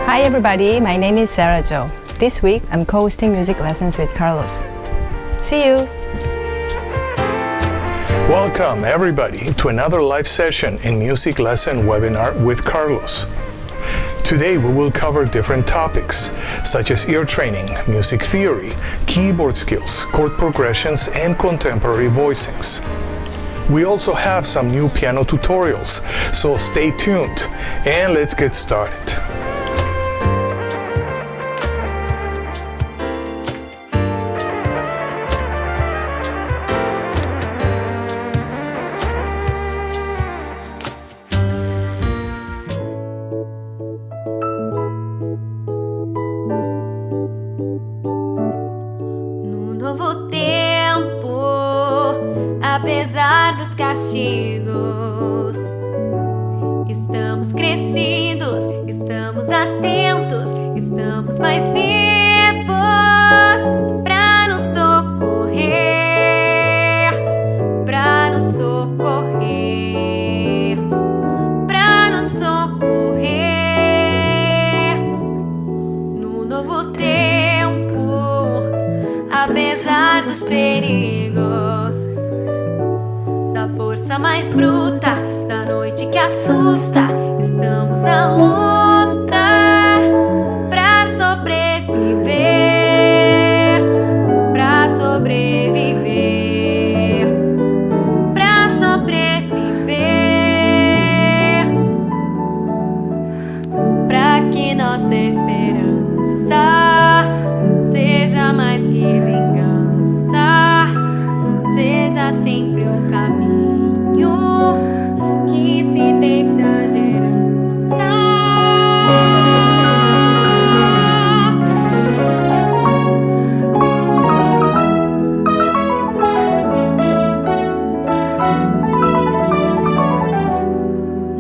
Hi everybody, my name is Sera Jo. This week I'm co-hosting music lessons with Carlos. See you! Welcome everybody to another live session in music lesson webinar with Carlos. Today we will cover different topics such as ear training, music theory, keyboard skills, chord progressions, and contemporary voicings. We also have some new piano tutorials, so stay tuned and let's get started. Novo tempo, apesar dos castigos, estamos crescidos, estamos atentos, estamos mais vivos pra nos socorrer, pra nos socorrer, pra nos socorrer. No novo tempo, apesar dos perigos, da força mais bruta, da noite que assusta, estamos na luta pra sobreviver, pra sobreviver, pra sobreviver, pra que nossa esperança seja mais que vingança, seja sempre um caminho que se deixa de herança.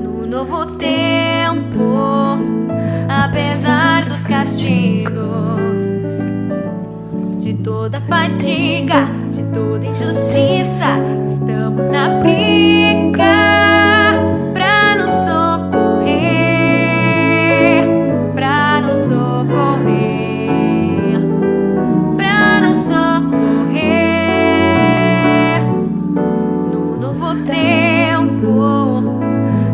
No novo tempo, apesar dos castigos, de toda fadiga, de toda injustiça, estamos na briga pra nos socorrer, pra nos socorrer, pra nos socorrer. No novo tempo,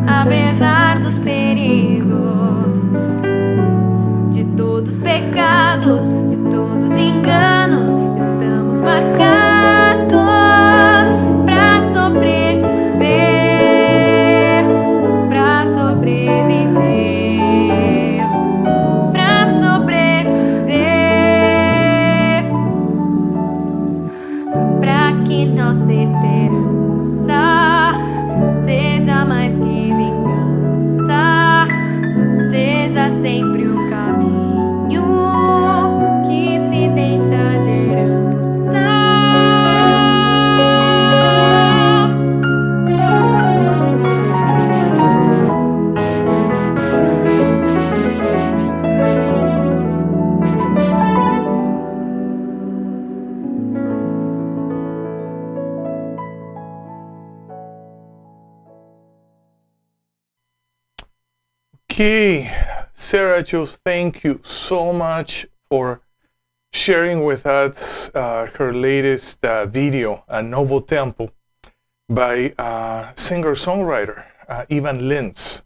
apesar dos perigos, de todos os pecados, de todos os enganos, estamos marcados pra sobreviver, pra sobreviver, pra sobreviver, pra que nossa esperança seja mais que vingança, seja sempre um caminho que se deixa de herança. Okay, Sera Jo, thank you so much for sharing with us her latest video, Novo Tempo, by singer-songwriter Ivan Lins.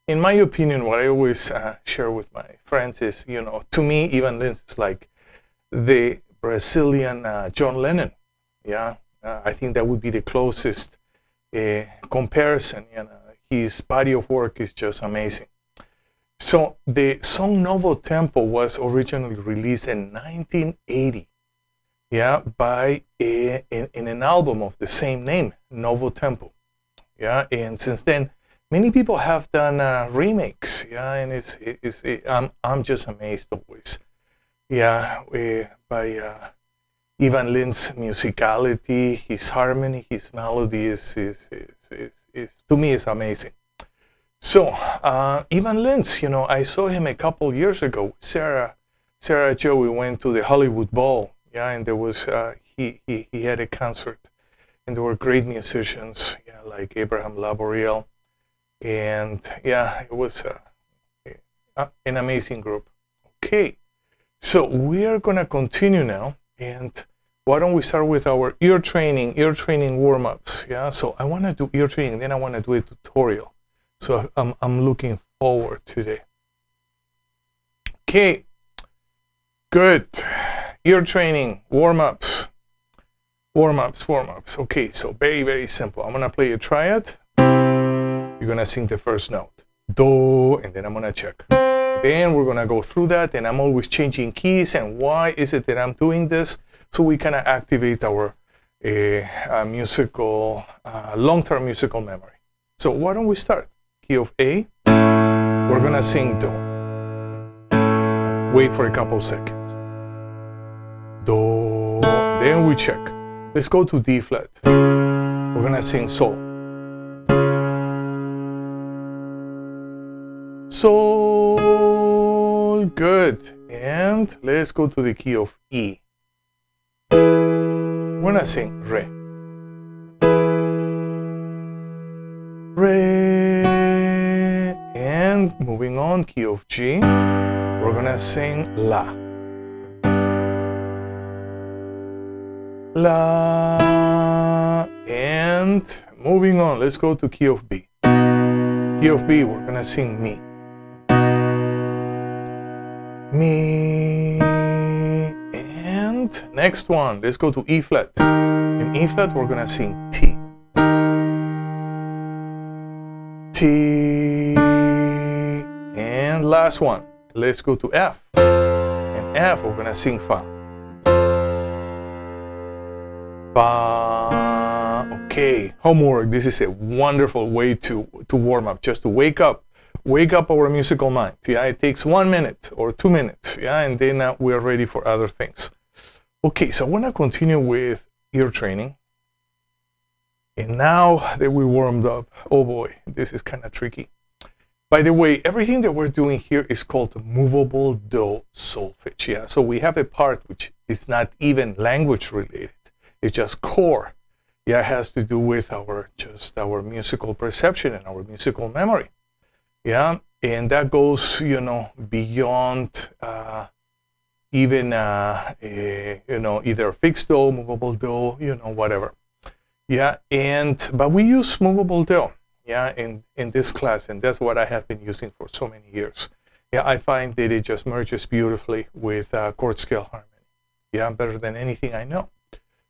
In my opinion, what I always share with my friends is, to me, Ivan Lins is like the Brazilian John Lennon. Yeah, I think that would be the closest comparison. His body of work is just amazing. So the song Novo Tempo was originally released in 1980, by in an album of the same name, Novo Tempo, and since then many people have done remakes, and I'm just amazed always, by Ivan Lins' musicality, his harmony, his melody is to me is amazing. So, Ivan Lins, I saw him a couple years ago. Sera Jo, we went to the Hollywood Bowl, and there was he had a concert, and there were great musicians, like Abraham Laboriel, and it was an amazing group. Okay, so we are gonna continue now, and why don't we start with our ear training warm-ups? Yeah, so I want to do ear training, then I want to do a tutorial. So I'm looking forward today. Okay, good. Ear training warm-ups. Okay, so very, very simple. I'm gonna play a triad. You're gonna sing the first note, do, and then I'm gonna check. Then we're gonna go through that, and I'm always changing keys. And why is it that I'm doing this? So we kind of activate our musical, long-term musical memory. So why don't we start? Key of A. We're gonna sing do. Wait for a couple seconds. Do. Then we check. Let's go to D flat. We're gonna sing Sol. Sol, good. And let's go to the key of E. We're gonna sing Re. Re. And moving on, key of G. We're gonna sing La. La, and moving on, let's go to key of B. Key of B, we're gonna sing Mi. Mi, and next one, let's go to E flat. In E flat, we're gonna sing T. T, and last one, let's go to F. In F, we're gonna sing Fa. Okay, homework. This is a wonderful way to warm up, just to wake up our musical mind. Yeah, it takes 1 minute or 2 minutes. Yeah, and then we are ready for other things. Okay, so I want to continue with ear training. And now that we warmed up, oh boy, this is kind of tricky. By the way, everything that we're doing here is called movable do solfege. Yeah, so we have a part which is not even language related. It's just core. Yeah, it has to do with our musical perception and our musical memory. Yeah, and that goes, beyond even either fixed do, movable do, whatever. Yeah, but we use movable do. Yeah, in this class, and that's what I have been using for so many years. Yeah, I find that it just merges beautifully with chord scale harmony. Yeah, better than anything I know.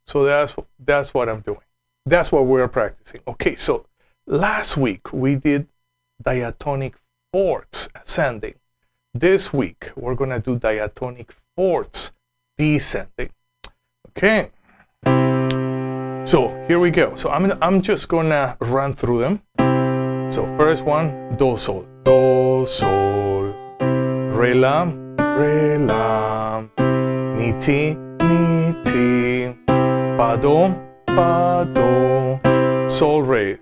So that's what I'm doing. That's what we're practicing. Okay, so last week we did diatonic fourths ascending. This week we're gonna do diatonic fourths descending. Okay. So here we go. So I'm just gonna run through them. So first one, do sol, re la, mi ti, fa do, sol re,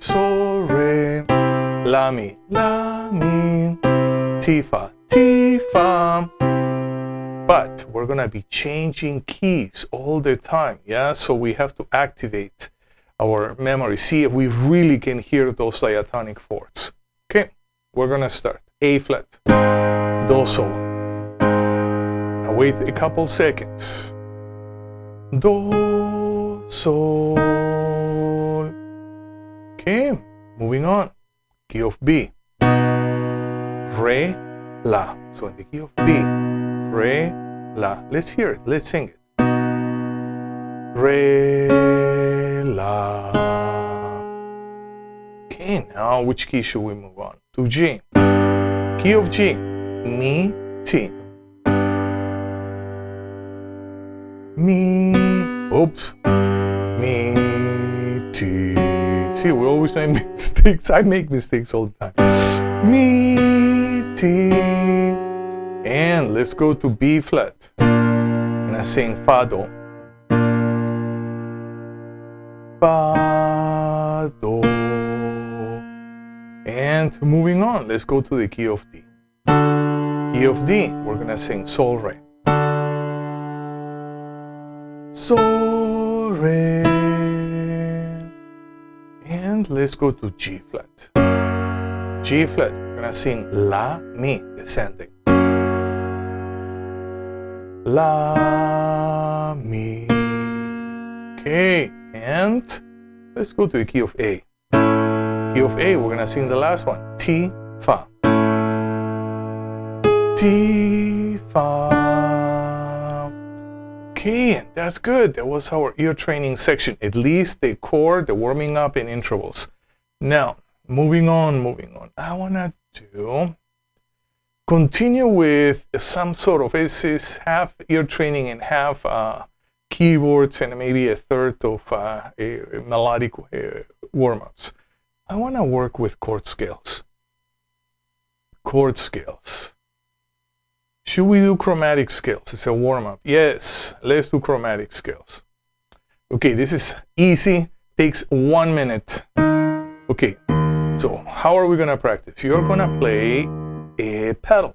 la mi, ti fa. But we're gonna be changing keys all the time, yeah? So we have to activate our memory, see if we really can hear those diatonic fourths. Okay, we're gonna start. A flat, do sol. Now wait a couple seconds. Do sol. Okay, moving on. Key of B. Re, la. So in the key of B, re, la. Let's hear it. Let's sing it. Re, la. Okay, now which key should we move on? To G. Key of G. Mi, ti. Mi. Oops. Mi, ti. See, we always make mistakes. I make mistakes all the time. Mi, ti. And let's go to B flat. And I sing fa do. Fa do. And moving on, let's go to the key of D. Key of D, we're gonna sing sol re. Sol re. And let's go to G flat. G flat, we're gonna sing la mi descending. La, mi. Okay, and let's go to the key of A. Key of A, we're gonna sing the last one. Ti, fa. Ti, fa. Okay, that's good. That was our ear training section. At least the chord, the warming up and intervals. Now, moving on. I wanna continue with some sort of, this is half ear training and half keyboards and maybe a third of melodic warm-ups. I want to work with chord scales. Chord scales. Should we do chromatic scales? It's a warm-up. Yes, let's do chromatic scales. Okay, this is easy. Takes 1 minute. Okay, so how are we going to practice? You're going to play a pedal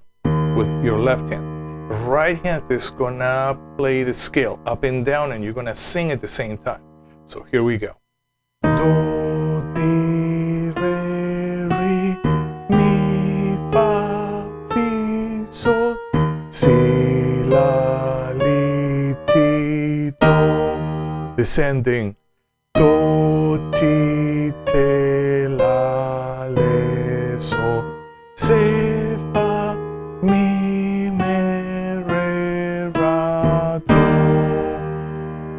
with your left hand. Right hand is going to play the scale up and down, and you're going to sing at the same time. So here we go. Do, di, re, mi, fa, fi, sol, si, la, li, ti, do. Descending. Do, ti, te, la, le, sol, si, fa, mi, me, re, ra, do.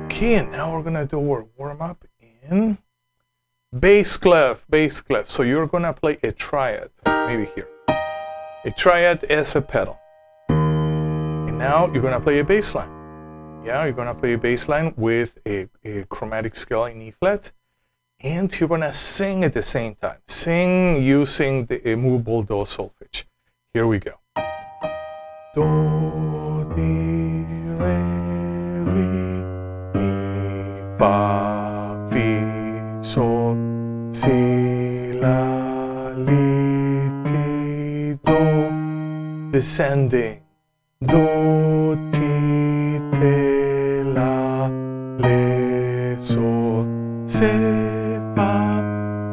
Okay, and now we're gonna do our warm up in bass clef. So you're gonna play a triad, maybe here. A triad as a pedal. And now you're gonna play a bass line. Yeah, you're gonna play a bass line with a chromatic scale in E flat, and you're gonna sing at the same time. Sing using the movable do solfege. Here we go. Do, di, re, mi, fa, fi, sol, si, la, li, ti, do. Descending. Do, ti, te, la, le, sol, si, fa,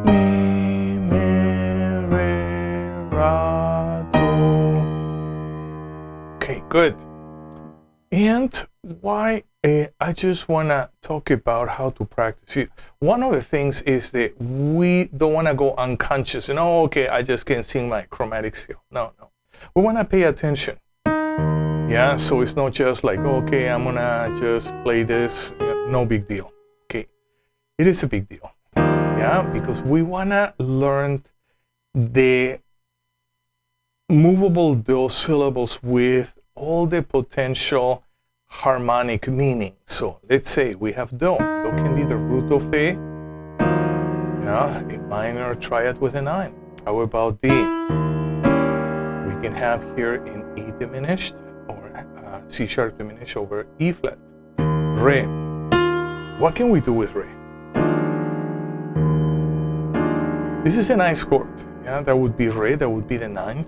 mi, me, re, ra, do. Okay, good. And why I just want to talk about how to practice. One of the things is that we don't want to go unconscious and, oh, okay, I just can sing my chromatic scale. No. We want to pay attention. Yeah, so it's not just like, okay, I'm gonna just play this, no big deal. Okay, it is a big deal. Yeah, because we wanna learn the movable do syllables with all the potential harmonic meaning. So let's say we have do. Do can be the root of A, yeah, a minor triad with a 9. How about D? We can have here in E diminished, C sharp diminished over E flat. Re. What can we do with Re? This is a nice chord. Yeah, that would be Re, that would be the 9th.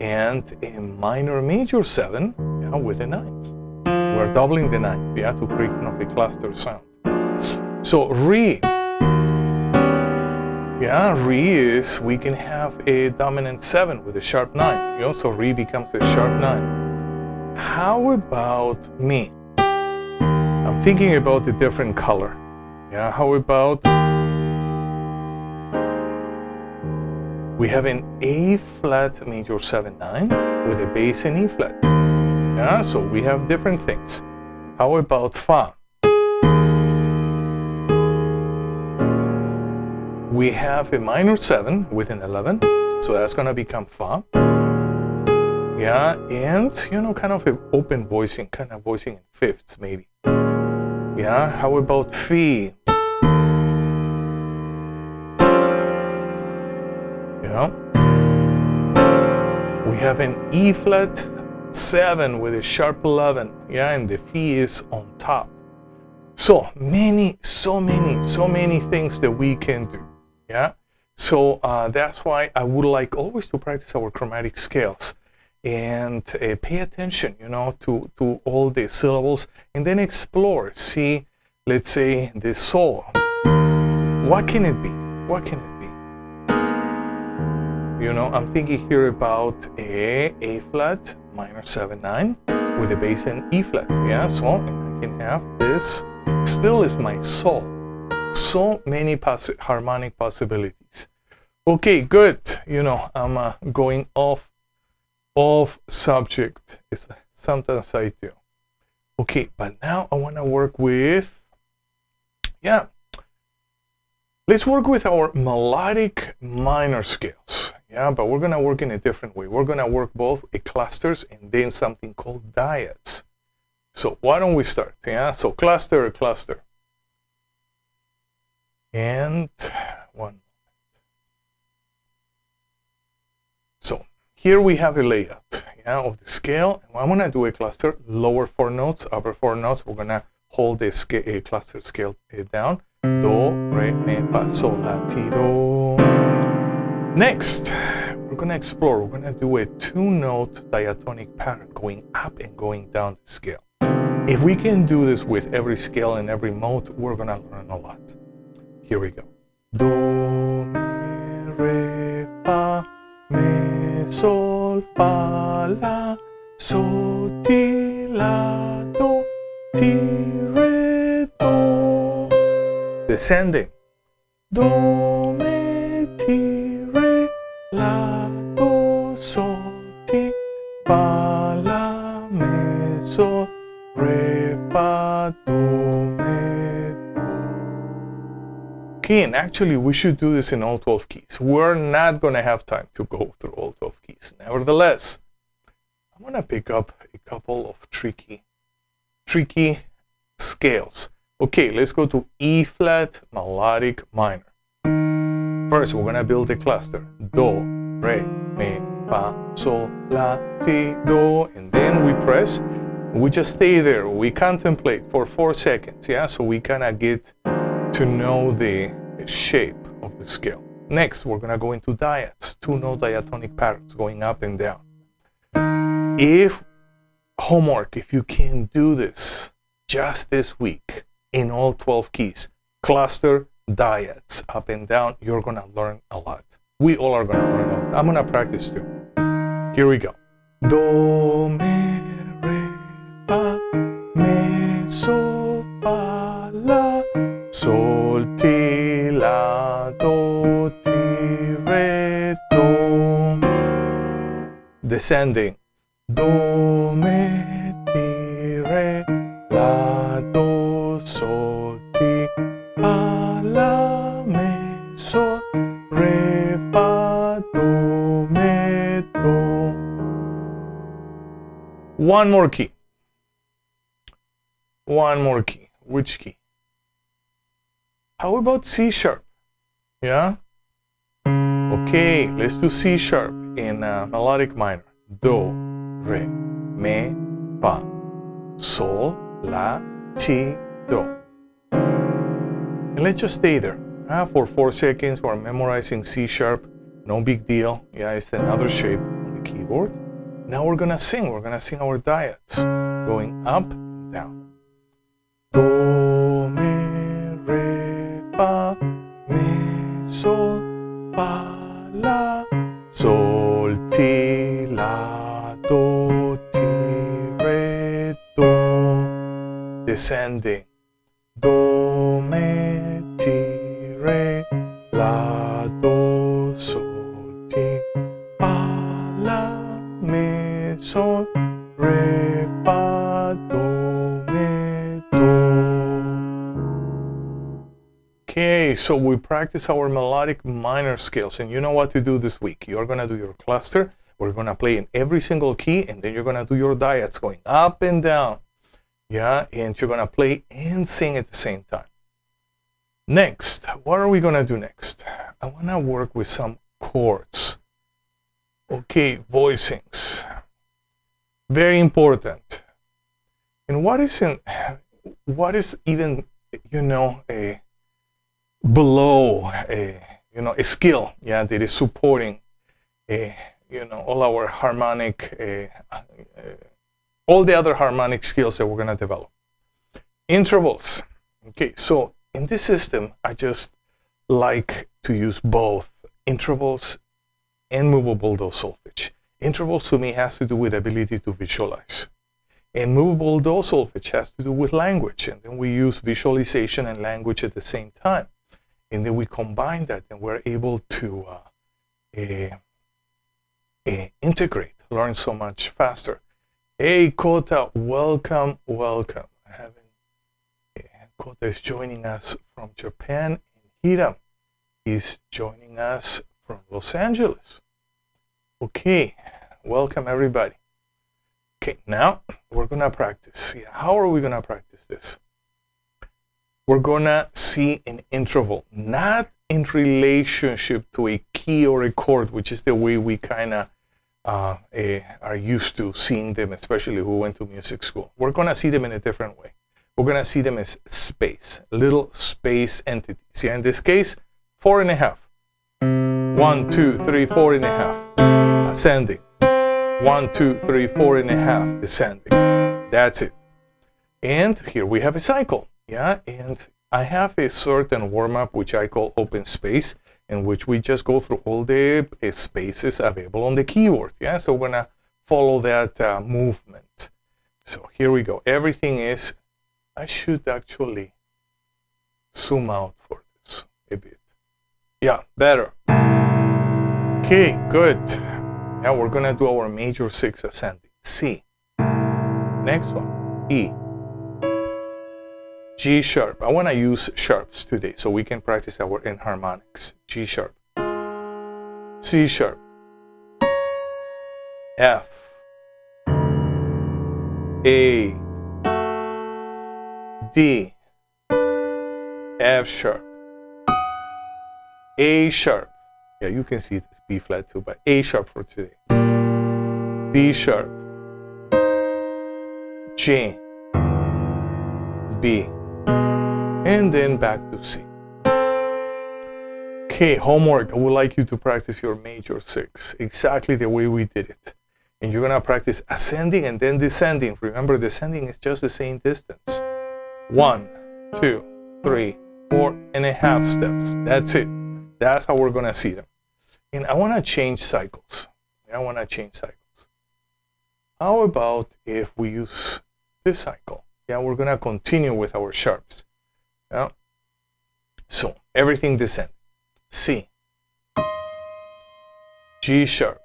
And a minor major 7, yeah, with a 9th. We're doubling the 9th, yeah, to create kind of a cluster sound. So Re. Yeah, Re is, we can have a dominant 7 with a sharp 9. You know, so Re becomes a sharp 9. How about Mi? I'm thinking about a different color. Yeah, how about we have an A flat major 7/9 with a bass in E flat. Yeah, so we have different things. How about Fa? We have a minor 7 with an 11, so that's gonna become Fa. Yeah, and kind of an open voicing, kind of voicing in fifths maybe. Yeah, how about Fi? Yeah, we have an E flat 7 with a sharp 11. Yeah, and the Fi is on top. So many things that we can do. Yeah, so that's why I would like always to practice our chromatic scales. And pay attention, to all the syllables, and then explore. See, let's say the sol. What can it be? What can it be? I'm thinking here about A flat minor 7/9. with the bass and E flats. Yeah, so and I can have this. Still is my sol. So many harmonic possibilities. Okay, good. You know, I'm going off subject. It's sometimes I do. Okay, but now I want to work with, yeah, let's work with our melodic minor scales. Yeah, but we're going to work in a different way. We're going to work both clusters and then something called diads. So why don't we start? Yeah, so cluster. And one. So here we have a layout, yeah, of the scale. I'm going to do a cluster, lower 4 notes, upper 4 notes. We're going to hold the cluster scale down. Do, re, mi, fa, sol, la, ti, do. Next, we're going to explore. We're going to do a 2-note diatonic pattern going up and going down the scale. If we can do this with every scale and every mode, we're going to learn a lot. Here we go. Do, mi, re, fa, mi, sol, fa, la, so, ti, la, do, ti, re, do. Descending. Do, mi, ti, re, la, do, so, ti, fa, la, mi, sol, re, fa, do, mi, do. Okay, and actually we should do this in all 12 keys. We're not going to have time to go through all 12 keys. Nevertheless, I'm going to pick up a couple of tricky scales. Okay, let's go to E flat melodic minor. First, we're going to build a cluster. Do, re, mi, fa, sol, la, ti, do. And then we press. We just stay there. We contemplate for 4 seconds. Yeah, so we kind of get to know the shape of the scale. Next, we're going to go into diads, 2-note diatonic patterns going up and down. If you can do this just this week in all 12 keys, cluster, diads, up and down, you're going to learn a lot. We all are going to learn a lot. I'm going to practice too. Here we go. Do, mi, re, fa, mi, sol, fa, la, sol, ti, la, do, ti, re, do. Descending. Do, mi, ti, re, la, do, sol, ti, fa, la, mi, sol, re, fa, do, mi, do. One more key. Which key? How about C sharp? Yeah? Okay, let's do C sharp in melodic minor. Do, re, mi, fa, sol, la, ti, do. And let's just stay there for 4 seconds. We're memorizing C sharp. No big deal. Yeah, it's another shape on the keyboard. Now we're gonna sing. We're gonna sing our diads, going up and down. Do, mi, re, fa, mi, sol, fa, la, sol, ti, la, do, ti, re, do. Descending. Do, mi, ti, re, la, do, sol, ti, fa, la, mi, sol, re, fa, do, mi, do. Okay, so we practice our melodic minor scales, and you know what to do this week. You're gonna do your cluster. We're gonna play in every single key, and then you're gonna do your diads going up and down. Yeah, and you're gonna play and sing at the same time. Next, what are we gonna do next? I wanna work with some chords. Okay, voicings. Very important. And what is even, below a skill, yeah, that is supporting all our harmonic all the other harmonic skills that we're going to develop. Intervals. Okay, so in this system, I just like to use both intervals and movable dose solfege. Intervals to me has to do with ability to visualize. And movable do solfege has to do with language, and then we use visualization and language at the same time. And then we combine that, and we're able to integrate, learn so much faster. Hey, Kota, welcome, welcome. Kota is joining us from Japan, and Hiram is joining us from Los Angeles. Okay, welcome everybody. Okay, now we're gonna practice. Yeah, how are we gonna practice this? We're gonna see an interval, not in relationship to a key or a chord, which is the way we kind of are used to seeing them, especially who went to music school. We're gonna see them in a different way. We're gonna see them as space, little space entities. Yeah, in this case, 4.5. 1, 2, 3, 4.5. Ascending. 1, 2, 3, 4.5. Descending. That's it. And here we have a cycle. Yeah, and I have a certain warm-up which I call open space, in which we just go through all the spaces available on the keyboard. Yeah, so we're gonna follow that movement. So here we go. Everything is, I should actually zoom out for this a bit. Yeah, better. Okay, good. Now we're gonna do our major 6 ascending. C. Next one, E. G sharp. I want to use sharps today so we can practice our enharmonics. G sharp. C sharp. F. A. D. F sharp. A sharp. Yeah, you can see this B flat too, but A sharp for today. D sharp. G. B. And then back to C. Okay, homework. I would like you to practice your major 6 exactly the way we did it. And you're gonna practice ascending and then descending. Remember, descending is just the same distance. 1, 2, 3, 4.5 steps. That's it. That's how we're gonna see them. And I wanna change cycles. How about if we use this cycle? Yeah, we're gonna continue with our sharps. Yeah. So everything descend. C. G sharp.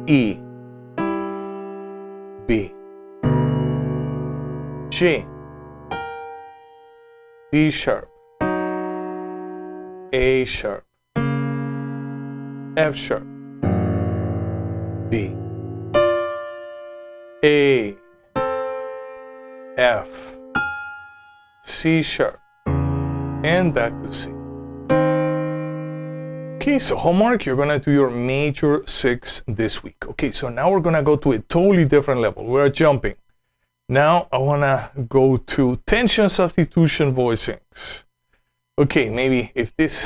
E. B. G. D sharp. A sharp. F sharp. D. A. F. C sharp. And back to C. Okay, so homework, you're gonna do your major 6 this week. Okay, so now we're gonna go to a totally different level. We're jumping. Now I wanna go to tension substitution voicings. Okay, maybe if this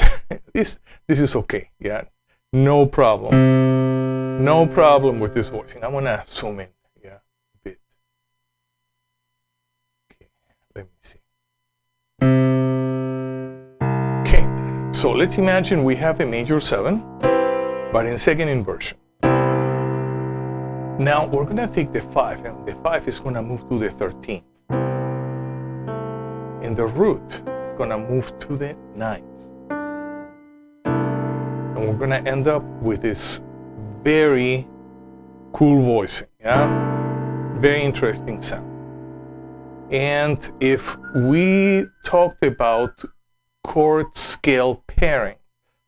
this is okay. Yeah, no problem. No problem with this voicing. I'm gonna zoom in. Yeah, a bit. Okay, let me see. Okay, so let's imagine we have a major 7, but in second inversion. Now we're gonna take the 5, and the 5 is gonna move to the 13th. And the root is gonna move to the 9th. And we're gonna end up with this very cool voicing, yeah? Very interesting sound. And if we talked about chord scale pairing,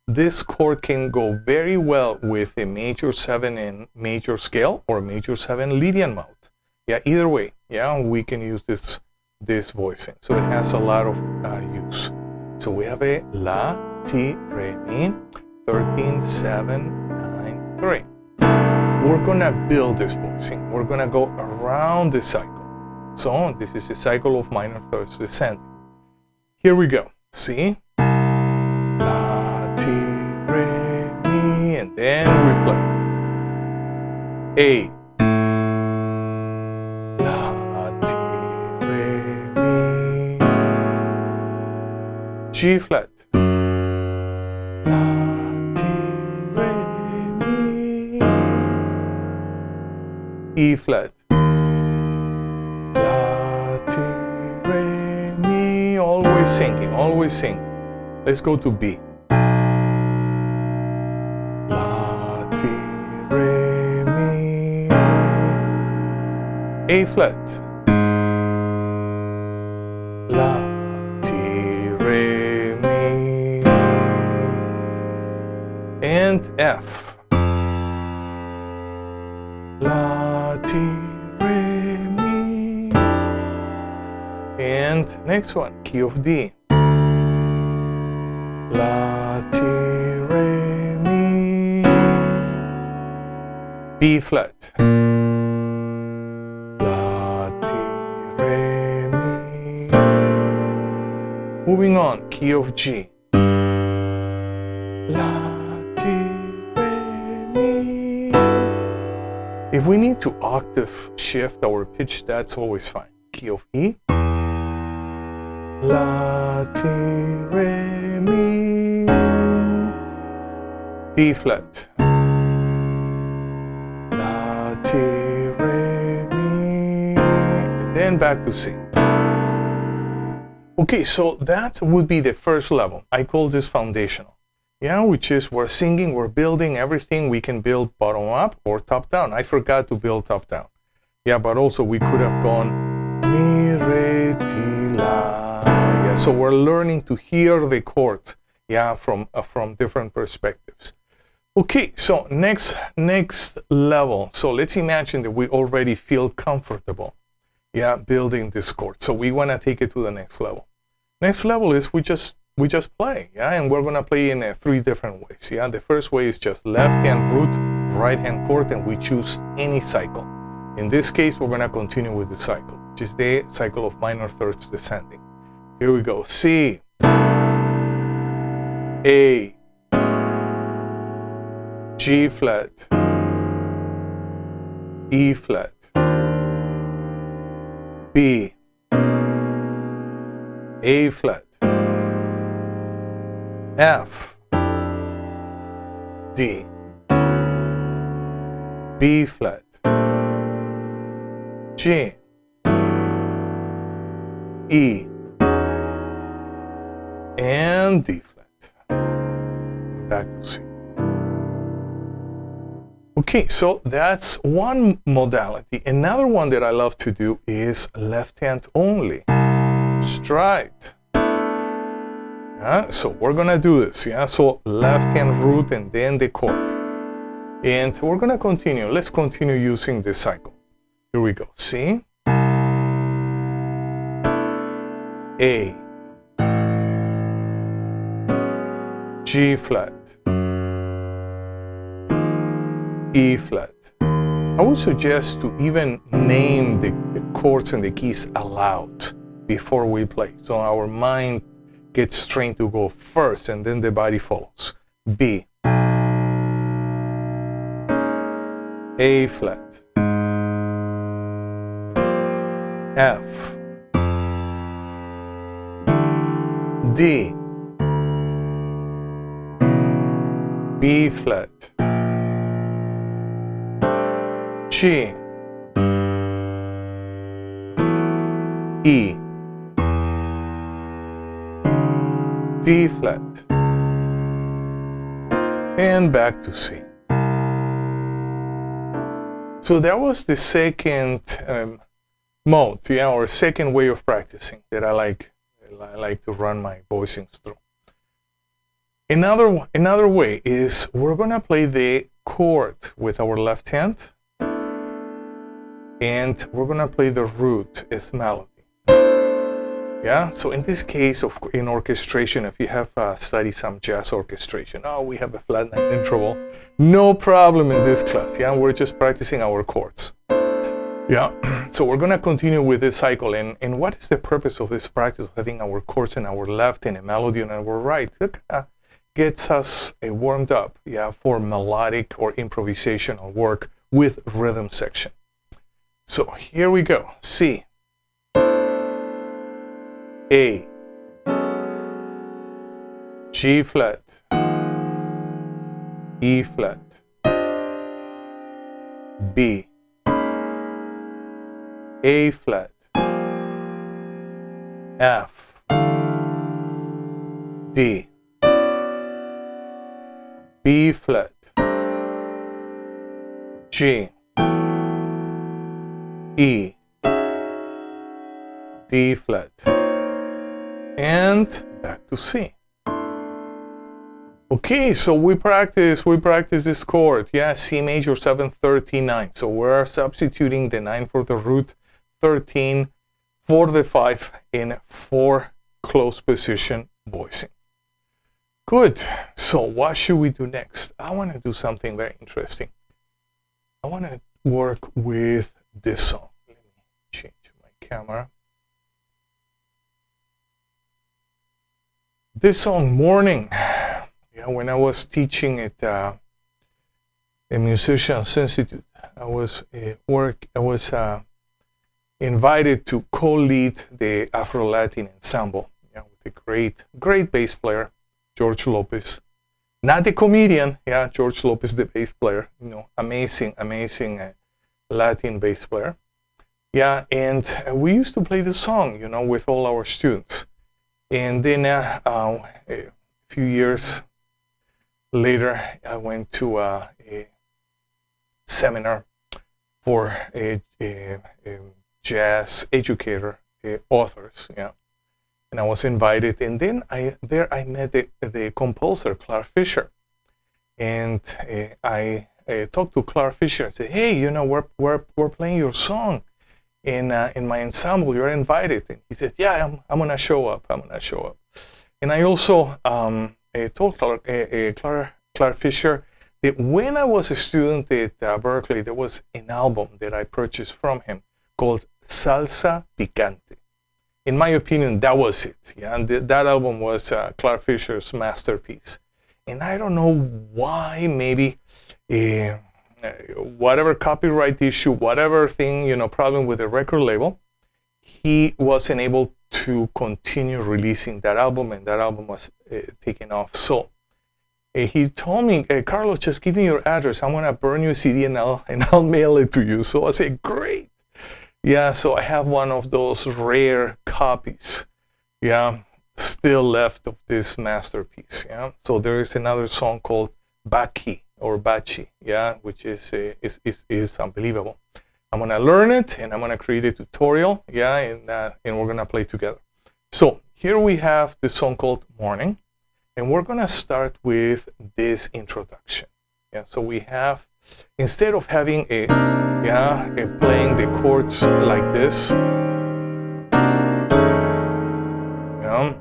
this chord can go very well with a major 7 in major scale or major 7 Lydian mode. Yeah, either way, yeah, we can use this voicing. So it has a lot of use. So we have a La, Ti, Re, Mi, 13, 7, 9, 3. We're gonna build this voicing. We're gonna go around the cycle. So this is the cycle of minor thirds descending. Here we go. See? La, Ti, Re, Mi, and then we play. A. La, Ti, Re, Mi. G flat. La, Ti, Re, Mi. E flat. always singing, always singing. Let's go to B. La, ti, re, mi. A flat. La, ti, re, mi. And F. La, ti, re, mi. And next one, key of D. La, ti, re, mi. B flat. La, ti, re, mi. Moving on, key of G. La, ti, re, mi. If we need to octave shift our pitch, that's always fine. Key of E. La, ti, re, mi. D flat. La, ti, re, mi. And then back to C. Okay, so that would be the first level. I call this foundational. Yeah, which is we're singing, we're building everything. We can build bottom up or top down. I forgot to build top down. Yeah, but also we could have gone mi, re, ti, la. Yeah, so we're learning to hear the chord, yeah, from different perspectives. Okay, so next level. So let's imagine that we already feel comfortable, yeah, building this chord. So we want to take it to the next level. Next level is we just play, yeah, and we're gonna play in 3 different ways. Yeah, the first way is just left hand root, right hand chord, and we choose any cycle. In this case, we're gonna continue with the cycle, which is the cycle of minor thirds descending. Here we go. C, A, G flat, E flat, B, A flat, F, D, B flat, G, E, and D flat. Back to C. Okay, so that's one modality. Another one that I love to do is left hand only. Stride. Yeah, so we're gonna do this. Yeah, so left hand root and then the chord. And we're gonna continue. Let's continue using this cycle. Here we go. C, A, G flat, E flat. I would suggest to even name the chords and the keys aloud before we play, so our mind gets trained to go first and then the body follows. B, A flat, F, D, B flat, G, E, D flat, and back to C. So that was the second mode, yeah, or second way of practicing that I like to run my voicings through. Another way is we're gonna play the chord with our left hand, and we're gonna play the root as melody. Yeah, so in this case, in orchestration, if you have studied some jazz orchestration, we have a flat 9 interval, no problem in this class. Yeah, we're just practicing our chords. Yeah, so we're gonna continue with this cycle. And what is the purpose of this practice of having our chords in our left and a melody on our right? It gets us warmed up, yeah, for melodic or improvisational work with rhythm section. So here we go. C, A, G flat, E flat, B, A flat, F, D, B flat, G, E, D flat, and back to C. Okay, so we practice this chord, yeah, C major 7, 13, 9. So we're substituting the 9 for the root, 13 for the 5 in 4 close position voicing. Good, so what should we do next? I want to do something very interesting. I want to work with this song. Let me change my camera. This song, Morning. Yeah, when I was teaching at a Musicianship Institute, I was invited to co-lead the Afro-Latin ensemble, yeah, with a great bass player, George Lopez. Not the comedian, yeah, George Lopez, the bass player, you know, amazing Latin bass player. Yeah, and we used to play the song, you know, with all our students. And then a few years later, I went to a seminar for a jazz educator, authors, yeah. And I was invited, and then I met the composer, Clare Fisher. And I talked to Clare Fisher and said, hey, you know, we're playing your song in my ensemble, you're invited. And he said, yeah, I'm gonna show up, And I also told Clare Fisher that when I was a student at Berkeley, there was an album that I purchased from him called Salsa Picante. In my opinion, that was it. Yeah, and that album was Clare Fisher's masterpiece. And I don't know why, maybe whatever copyright issue, whatever thing, you know, problem with the record label, he wasn't able to continue releasing that album, and that album was taken off. So he told me, Carlos, just give me your address. I'm gonna burn you a CD and I'll mail it to you. So I said, great. Yeah, so I have one of those rare copies, yeah, still left of this masterpiece. Yeah, so there is another song called Baki or Bachi, yeah, which is unbelievable. I'm gonna learn it and I'm gonna create a tutorial, yeah, and we're gonna play together. So here we have the song called Morning, and we're gonna start with this introduction. Yeah, so we have, instead of having playing the chords like this, yeah,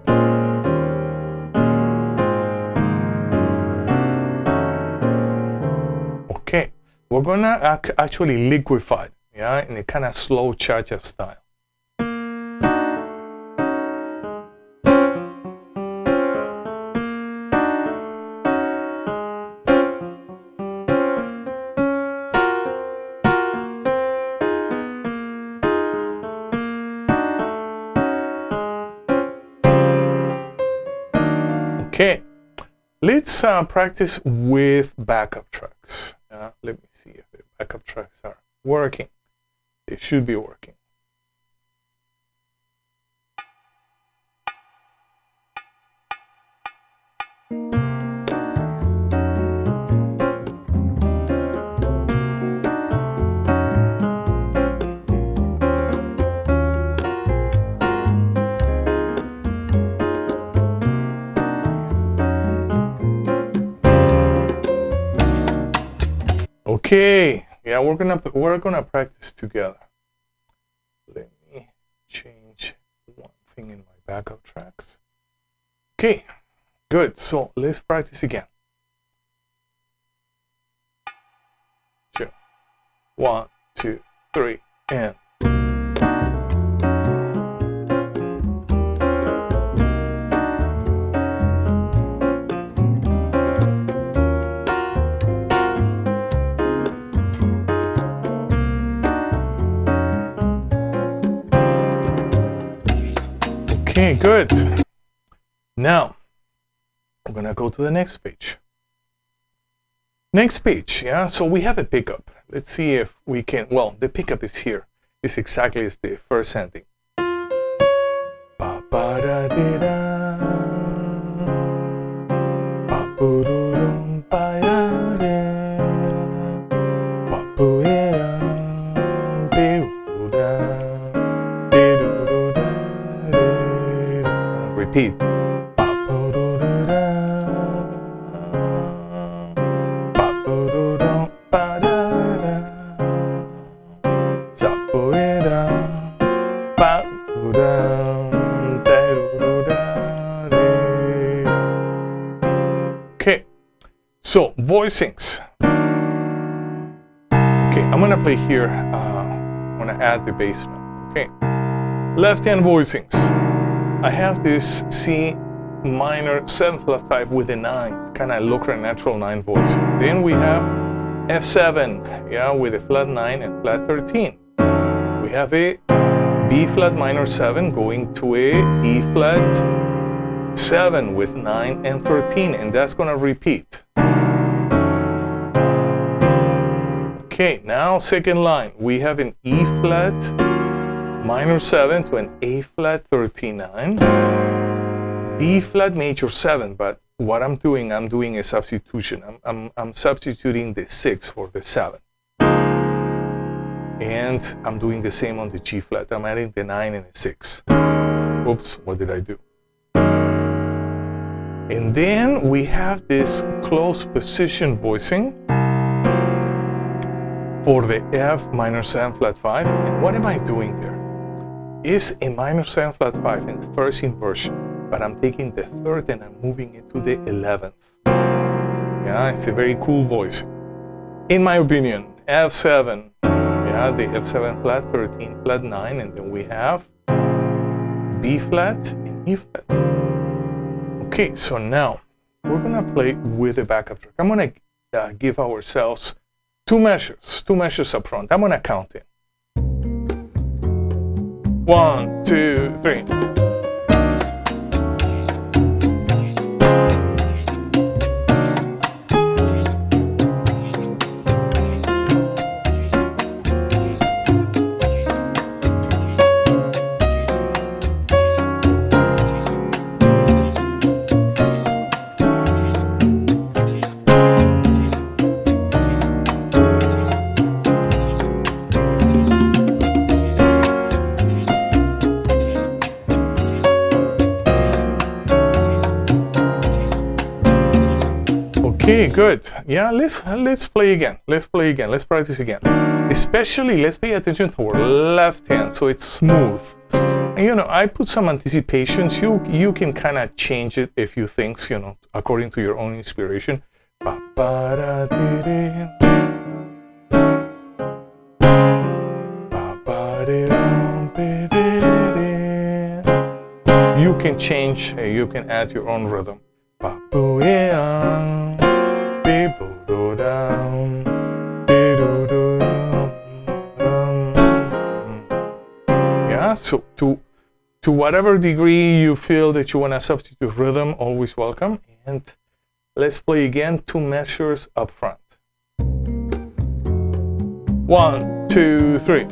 okay, we're gonna actually liquefy, yeah, in a kind of slow cha-cha style. Okay, let's practice with backup tracks. Let me see if the backup tracks are working. They should be working. Okay, yeah, we're gonna practice together. Let me change one thing in my backup tracks. Okay, good. So let's practice again. 2, 1, 2, 3, and. Okay, good. Now, I'm gonna go to the next page. Next page, yeah, so we have a pickup. Let's see if we can, well, the pickup is here. It's exactly as the first ending. Ba, ba, da, di, da. voicings. Okay, I'm gonna play here. I'm gonna add the bass note. Okay, left hand voicings. I have this C minor 7 flat 5 with a 9, kind of look like a natural 9 voice. Then we have F7, yeah, with a flat 9 and flat 13. We have a B flat minor 7 going to a E flat 7 with 9 and 13, and that's gonna repeat. Okay, now second line, we have an E flat minor 7 to an A flat 39, D flat major 7, but what I'm doing a substitution. I'm substituting the 6 for the 7. And I'm doing the same on the G flat. I'm adding the 9 and the 6. Oops, what did I do? And then we have this close position voicing for the F minor 7 flat 5. And what am I doing there? It's a minor 7 flat 5 in the first inversion, but I'm taking the third and I'm moving it to the 11th. Yeah, it's a very cool voice. In my opinion, F7, yeah, the F7 flat, 13 flat 9, and then we have B flat and E flat. Okay, so now we're gonna play with the backup track. I'm gonna give ourselves two measures up front. I'm gonna count in. 1, 2, 3. Okay, good. Yeah, let's play again. Let's practice again. Especially, let's pay attention to our left hand, so it's smooth. And, you know, I put some anticipations. You can kind of change it a few things, you know, according to your own inspiration. You can change. You can add your own rhythm. Yeah, so to whatever degree you feel that you want to substitute rhythm, always welcome. And let's play again, 2 measures up front. 1, 2, 3.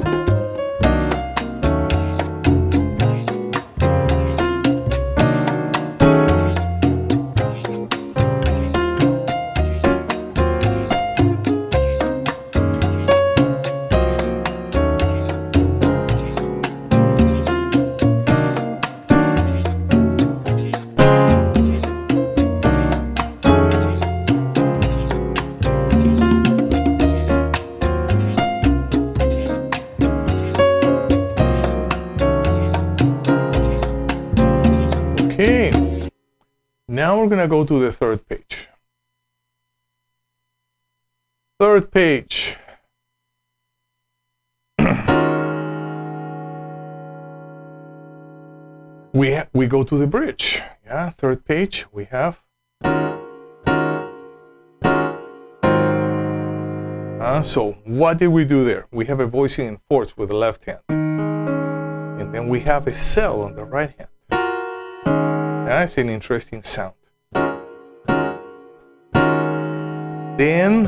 Okay, now we're gonna go to the third page. Third page. We go to the bridge. Yeah, third page. We have. So what did we do there? We have a voicing in fourths with the left hand, and then we have a cell on the right hand. That's an interesting sound. Then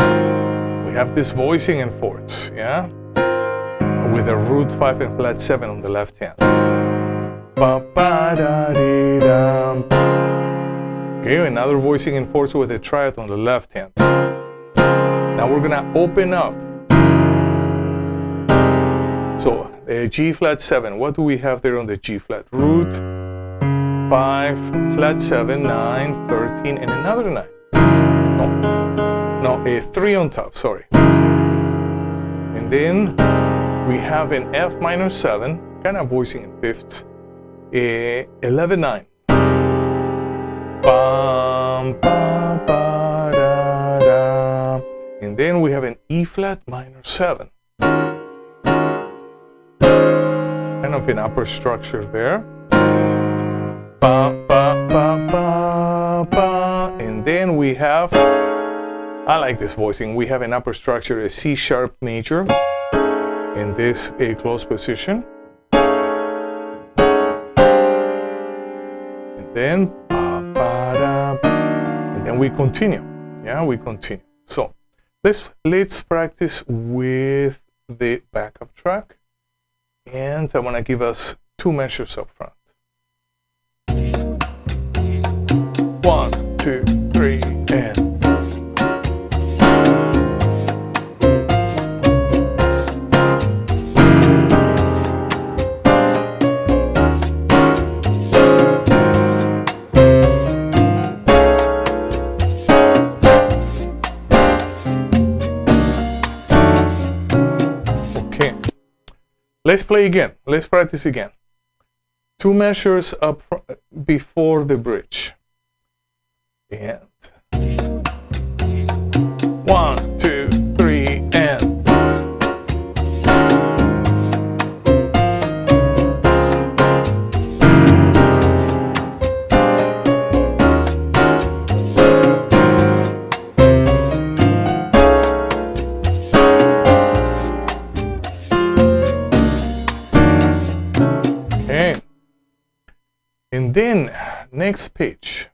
we have this voicing in fourths, yeah, with a root 5 and flat 7 on the left hand. Okay, another voicing in fourths with a triad on the left hand. Now we're gonna open up. So G flat 7. What do we have there on the G flat? Root 5, flat 7, 9, 13, and another 9. No, a 3 on top, sorry. And then we have an F minor 7, kind of voicing in fifths, 11, 9. Bum, ba, ba, da, da. And then we have an E flat minor 7. Kind of an upper structure there. Ba, ba, ba, ba, ba. And then we have, I like this voicing, we have an upper structure, a C sharp major, in this A close position. And then, ba, ba, da, and then we continue. Yeah, we continue. So let's practice with the backup track. And I want to give us 2 measures up front. 1, 2, 3, and. Let's play again. Let's practice again. 2 measures up before the bridge. And 1, 2, 3, and. And then, next page.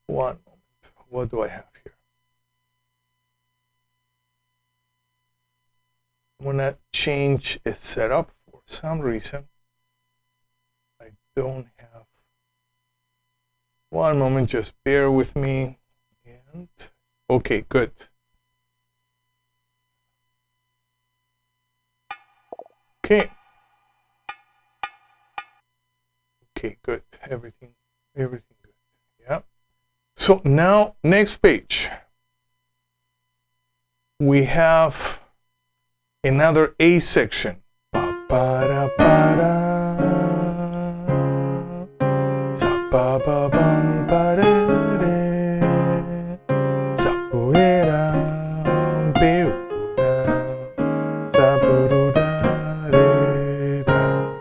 1 moment. What do I have here? I'm gonna change a setup for some reason. I don't have. 1 moment, just bear with me. And okay, good. Okay. Okay, good. Everything good. Yeah. So now, next page. We have another A section. Ba, ba, da, ba, da. Sa, ba, ba, bum, ba, da, de. Sa, bu, e, da, be, u, da. Sa, bu, du, da, de, da.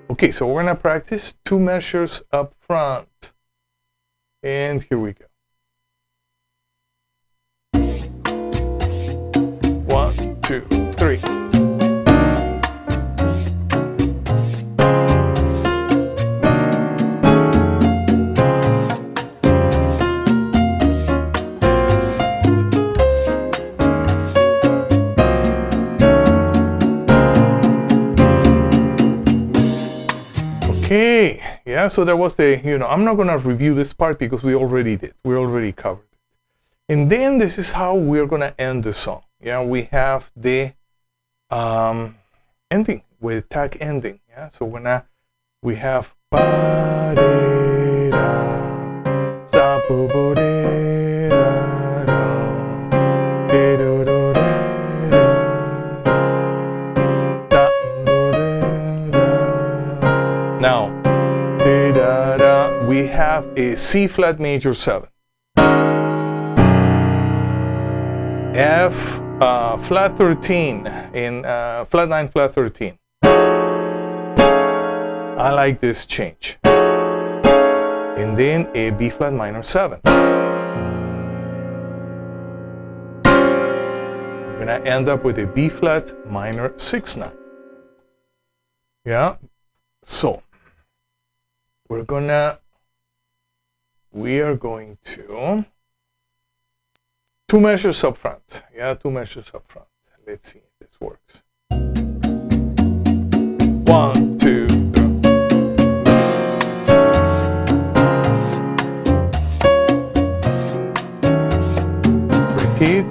Okay, so we're gonna practice 2 measures up front. And here we go. 1, 2, 3. Okay, yeah, so that was the, I'm not going to review this part because we already did. We already covered it. And then this is how we're going to end the song. Yeah, we have the ending, with tag ending. Yeah, so we have ba-de-da, sa-bu-bu-de-da-da, de-do-do-de-da, da-do-de-da. Now, we have a C flat major 7, F flat 13 in flat 9 flat 13. I like this change. And then a B flat minor 7. We're gonna end up with a B flat minor 6/9. Yeah, so we are going to 2 measures up front. Yeah, 2 measures up front. Let's see if this works. 1, 2, 3. Repeat.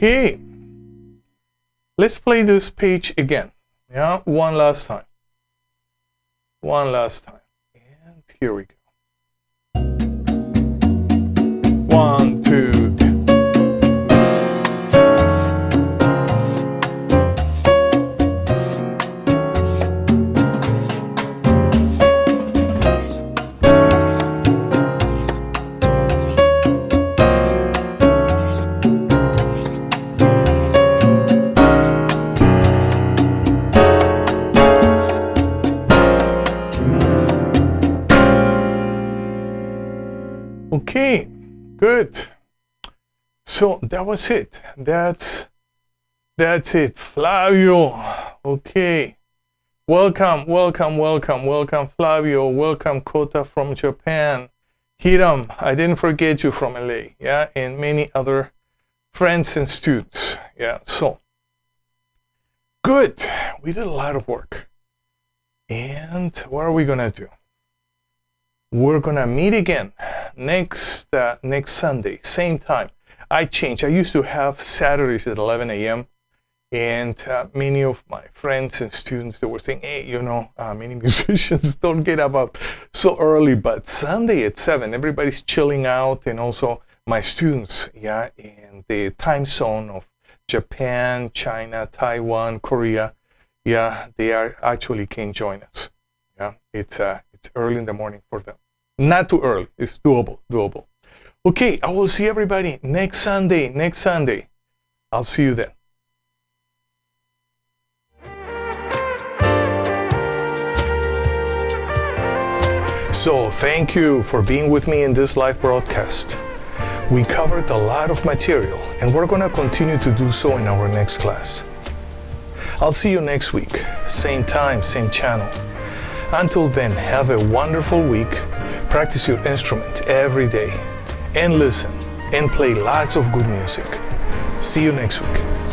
Okay, let's play this page again. Yeah, one last time. And here we go. Okay, good. So that was it. That's it. Flavio. Okay. Welcome, Flavio. Welcome, Kota from Japan. Hiram, I didn't forget you from LA. Yeah, and many other friends and students. Yeah, so good. We did a lot of work. And what are we gonna do? We're gonna meet again next Sunday, same time. I changed. I used to have Saturdays at 11 a.m. And many of my friends and students, they were saying, hey, many musicians don't get up so early, but Sunday at 7, everybody's chilling out. And also my students, yeah, in the time zone of Japan, China, Taiwan, Korea, yeah, they actually can join us. Yeah, it's early in the morning for them. Not too early. It's doable. Okay, I will see everybody next Sunday. I'll see you then. So, thank you for being with me in this live broadcast. We covered a lot of material, and we're going to continue to do so in our next class. I'll see you next week, same time, same channel. Until then, have a wonderful week. Practice your instrument every day, and listen, and play lots of good music. See you next week.